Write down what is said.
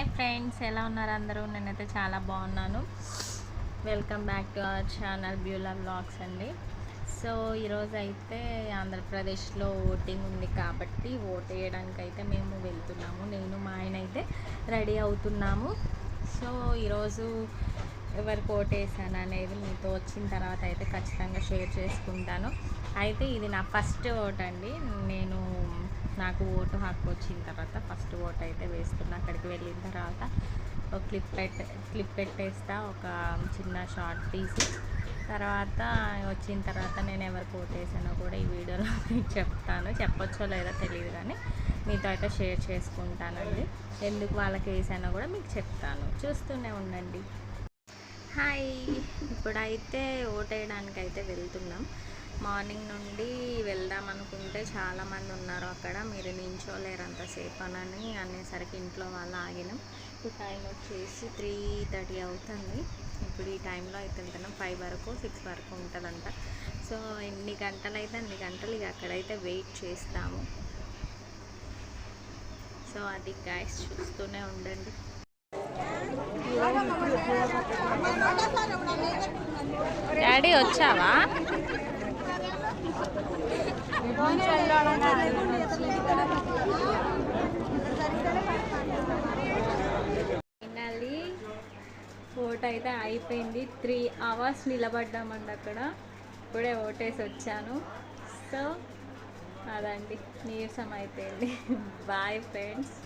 Hi friends, ఎలా ఉన్నారు అందరూ? నేనైతే చాలా బాగున్నాను. Welcome back to our channel Beulah vlogs అండి. సో ఈరోజు అయితే ఆంధ్రప్రదేశ్లో ఓటింగ్ ఉంది కాబట్టి ఓట్ వేయడానికి అయితే మేము వెళ్తున్నాము. నేను మా ఆయన అయితే రెడీ అవుతున్నాము. సో ఈరోజు ఎవరికి ఓట్ వేసాను అనేది మీతో వచ్చిన తర్వాత అయితే ఖచ్చితంగా షేర్ చేసుకుంటాను. అయితే ఇది నా ఫస్ట్ ఓట్ అండి. నాకు ఓటు హక్కు వచ్చిన తర్వాత ఫస్ట్ ఓటు అయితే వేస్తున్నా. అక్కడికి వెళ్ళిన తర్వాత ఒక క్లిప్ పెట్టేస్తా, ఒక చిన్న షార్ట్ తీసి తర్వాత వచ్చిన తర్వాత నేను ఎవరికి ఓటు వేసానో కూడా ఈ వీడియోలో మీకు చెప్తాను. చెప్పొచ్చో లేదో తెలియదు కానీ మీతో అయితే షేర్ చేసుకుంటానండి. ఎందుకు వాళ్ళకి వేసానో కూడా మీకు చెప్తాను, చూస్తూనే ఉండండి. హాయ్, ఇప్పుడైతే ఓటు వేయడానికి అయితే వెళ్తున్నాం. మార్నింగ్ నుండి వెళ్దాం అనుకుంటే చాలామంది ఉన్నారు అక్కడ, మీరు నించోలేరు అంతసేపు అని అనేసరికి ఇంట్లో వాళ్ళు ఆగినాం. ఇప్పుడు టైం వచ్చేసి 3:30 అవుతుంది. ఇప్పుడు ఈ టైంలో అయితే వెళ్తున్నాం. 5 వరకు 6 వరకు ఉంటుందంట. సో ఎన్ని గంటలు అయితే అన్ని గంటలు ఇక అక్కడైతే వెయిట్ చేస్తాము. సో అది గైస్, చూస్తూనే ఉండండి. డాడీ వచ్చావా? ఫైనల్లీ ఓట్ అయితే అయిపోయింది. 3 hours నిలబడ్డామండి అక్కడ. ఇప్పుడే ఓటేసి వచ్చాను. సో అదండి, నీరసం అయిపోయింది. Bye friends.